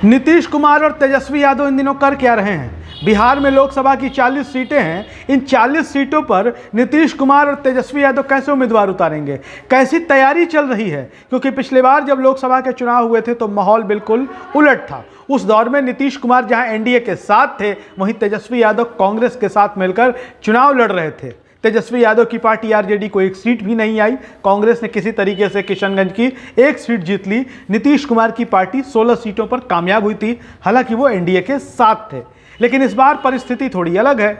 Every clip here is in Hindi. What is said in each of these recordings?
नीतीश कुमार और तेजस्वी यादव इन दिनों कर क्या रहे हैं? बिहार में लोकसभा की 40 सीटें हैं। इन 40 सीटों पर नीतीश कुमार और तेजस्वी यादव कैसे उम्मीदवार उतारेंगे? कैसी तैयारी चल रही है? क्योंकि पिछली बार जब लोकसभा के चुनाव हुए थे तो माहौल बिल्कुल उलट था। उस दौर में नीतीश कुमार जहां एनडीए के साथ थे, वहीं तेजस्वी यादव कांग्रेस के साथ मिलकर चुनाव लड़ रहे थे। तेजस्वी यादव की पार्टी आरजेडी को एक सीट भी नहीं आई। कांग्रेस ने किसी तरीके से किशनगंज की एक सीट जीत ली। नीतीश कुमार की पार्टी 16 सीटों पर कामयाब हुई थी, हालांकि वो एनडीए के साथ थे। लेकिन इस बार परिस्थिति थोड़ी अलग है,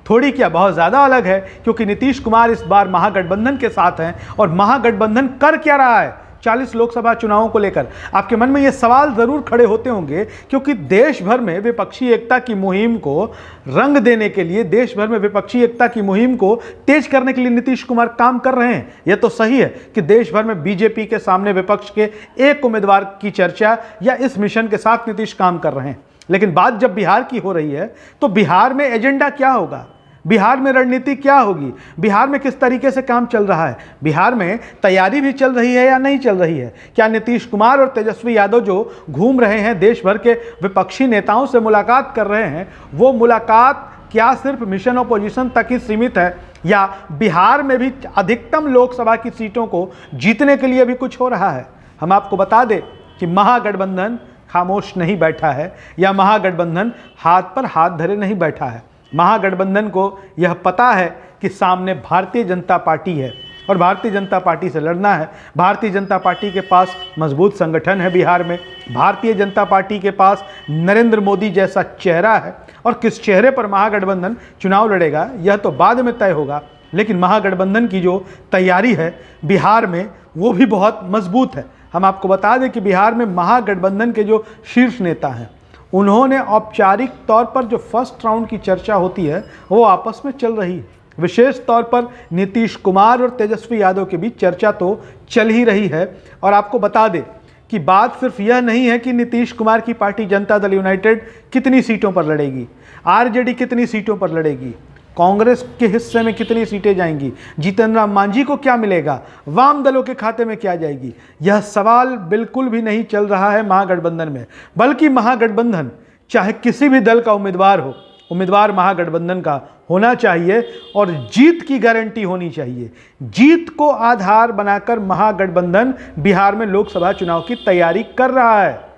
थोड़ी क्या बहुत ज़्यादा अलग है, क्योंकि नीतीश कुमार इस बार महागठबंधन के साथ हैं। और महागठबंधन कर क्या रहा है 40 लोकसभा चुनावों को लेकर? आपके मन में ये सवाल ज़रूर खड़े होते होंगे, क्योंकि देश भर में विपक्षी एकता की मुहिम को रंग देने के लिए, देश भर में विपक्षी एकता की मुहिम को तेज करने के लिए नीतीश कुमार काम कर रहे हैं। यह तो सही है कि देश भर में बीजेपी के सामने विपक्ष के एक उम्मीदवार की चर्चा या इस मिशन के साथ नीतीश काम कर रहे हैं। लेकिन बात जब बिहार की हो रही है तो बिहार में एजेंडा क्या होगा? बिहार में रणनीति क्या होगी? बिहार में किस तरीके से काम चल रहा है? बिहार में तैयारी भी चल रही है या नहीं चल रही है? क्या नीतीश कुमार और तेजस्वी यादव जो घूम रहे हैं, देश भर के विपक्षी नेताओं से मुलाकात कर रहे हैं, वो मुलाकात क्या सिर्फ मिशन ऑपोजिशन तक ही सीमित है, या बिहार में भी अधिकतम लोकसभा की सीटों को जीतने के लिए भी कुछ हो रहा है? हम आपको बता दें कि महागठबंधन खामोश नहीं बैठा है, या महागठबंधन हाथ पर हाथ धरे नहीं बैठा है। महागठबंधन को यह पता है कि सामने भारतीय जनता पार्टी है और भारतीय जनता पार्टी से लड़ना है। भारतीय जनता पार्टी के पास मजबूत संगठन है बिहार में। भारतीय जनता पार्टी के पास नरेंद्र मोदी जैसा चेहरा है, और किस चेहरे पर महागठबंधन चुनाव लड़ेगा यह तो बाद में तय होगा। लेकिन महागठबंधन की जो तैयारी है बिहार में, वो भी बहुत मजबूत है। हम आपको बता दें कि बिहार में महागठबंधन के जो शीर्ष नेता हैं, उन्होंने औपचारिक तौर पर जो फर्स्ट राउंड की चर्चा होती है वो आपस में चल रही है। विशेष तौर पर नीतीश कुमार और तेजस्वी यादव के बीच चर्चा तो चल ही रही है। और आपको बता दें कि बात सिर्फ यह नहीं है कि नीतीश कुमार की पार्टी जनता दल यूनाइटेड कितनी सीटों पर लड़ेगी, आरजेडी कितनी सीटों पर लड़ेगी, कांग्रेस के हिस्से में कितनी सीटें जाएंगी, जीतन राम मांझी को क्या मिलेगा, वाम दलों के खाते में क्या जाएगी, यह सवाल बिल्कुल भी नहीं चल रहा है महागठबंधन में। बल्कि महागठबंधन चाहे किसी भी दल का उम्मीदवार हो, उम्मीदवार महागठबंधन का होना चाहिए और जीत की गारंटी होनी चाहिए। जीत को आधार बनाकर महागठबंधन बिहार में लोकसभा चुनाव की तैयारी कर रहा है।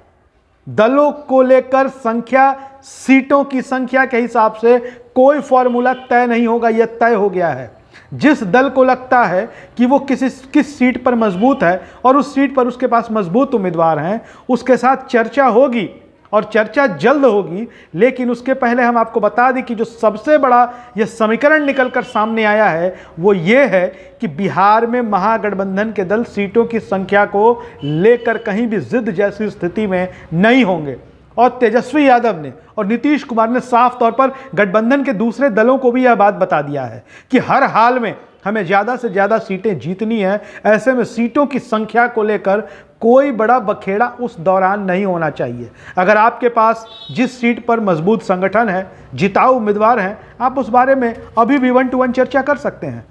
दलों को लेकर संख्या, सीटों की संख्या के हिसाब से कोई फॉर्मूला तय नहीं होगा, यह तय हो गया है। जिस दल को लगता है कि वो किस सीट पर मजबूत है और उस सीट पर उसके पास मजबूत उम्मीदवार हैं, उसके साथ चर्चा होगी और चर्चा जल्द होगी। लेकिन उसके पहले हम आपको बता दें कि जो सबसे बड़ा यह समीकरण निकलकर सामने आया है वो ये है कि बिहार में महागठबंधन के दल सीटों की संख्या को लेकर कहीं भी जिद जैसी स्थिति में नहीं होंगे। और तेजस्वी यादव ने और नीतीश कुमार ने साफ तौर पर गठबंधन के दूसरे दलों को भी यह बात बता दिया है कि हर हाल में हमें ज़्यादा से ज़्यादा सीटें जीतनी है। ऐसे में सीटों की संख्या को लेकर कोई बड़ा बखेड़ा उस दौरान नहीं होना चाहिए। अगर आपके पास जिस सीट पर मजबूत संगठन है, जिताऊ उम्मीदवार हैं, आप उस बारे में अभी भी 1-to-1 चर्चा कर सकते हैं।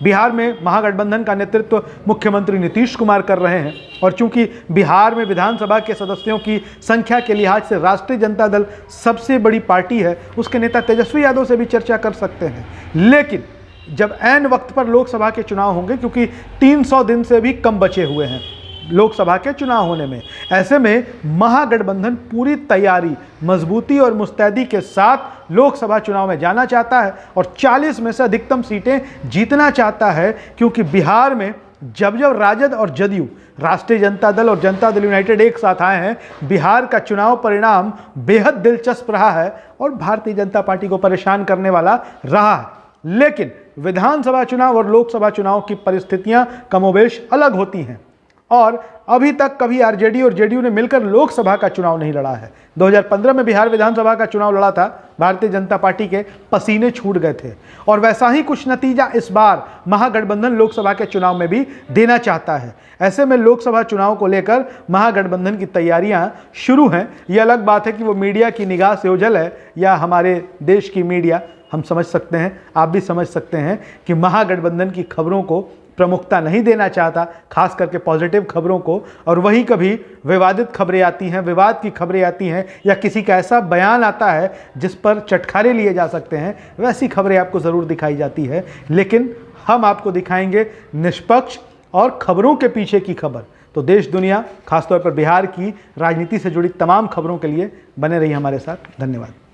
बिहार में महागठबंधन का नेतृत्व मुख्यमंत्री नीतीश कुमार कर रहे हैं, और चूंकि बिहार में विधानसभा के सदस्यों की संख्या के लिहाज से राष्ट्रीय जनता दल सबसे बड़ी पार्टी है, उसके नेता तेजस्वी यादव से भी चर्चा कर सकते हैं। लेकिन जब ऐन वक्त पर लोकसभा के चुनाव होंगे, क्योंकि 300 दिन से भी कम बचे हुए हैं लोकसभा के चुनाव होने में, ऐसे में महागठबंधन पूरी तैयारी, मजबूती और मुस्तैदी के साथ लोकसभा चुनाव में जाना चाहता है और 40 में से अधिकतम सीटें जीतना चाहता है। क्योंकि बिहार में जब राजद और जदयू, राष्ट्रीय जनता दल और जनता दल यूनाइटेड एक साथ आए हैं, बिहार का चुनाव परिणाम बेहद दिलचस्प रहा है और भारतीय जनता पार्टी को परेशान करने वाला रहा है। लेकिन विधानसभा चुनाव और लोकसभा चुनाव की परिस्थितियां कमोबेश अलग होती हैं, और अभी तक कभी आरजेडी और जेडीयू ने मिलकर लोकसभा का चुनाव नहीं लड़ा है। 2015 में बिहार विधानसभा का चुनाव लड़ा था, भारतीय जनता पार्टी के पसीने छूट गए थे, और वैसा ही कुछ नतीजा इस बार महागठबंधन लोकसभा के चुनाव में भी देना चाहता है। ऐसे में लोकसभा चुनाव को लेकर महागठबंधन की तैयारियां शुरू हैं। यह अलग बात है कि वो मीडिया की निगाह से ओझल है या हमारे देश की मीडिया। हम समझ सकते हैं, आप भी समझ सकते हैं कि महागठबंधन की खबरों को प्रमुखता नहीं देना चाहता, खास करके पॉजिटिव खबरों को, और वहीं कभी विवादित खबरें आती हैं, विवाद की खबरें आती हैं, या किसी का ऐसा बयान आता है जिस पर चटखारे लिए जा सकते हैं, वैसी खबरें आपको ज़रूर दिखाई जाती है। लेकिन हम आपको दिखाएंगे निष्पक्ष और खबरों के पीछे की खबर। तो देश दुनिया, खासतौर पर बिहार की राजनीति से जुड़ी तमाम खबरों के लिए बने रहिए हमारे साथ। धन्यवाद।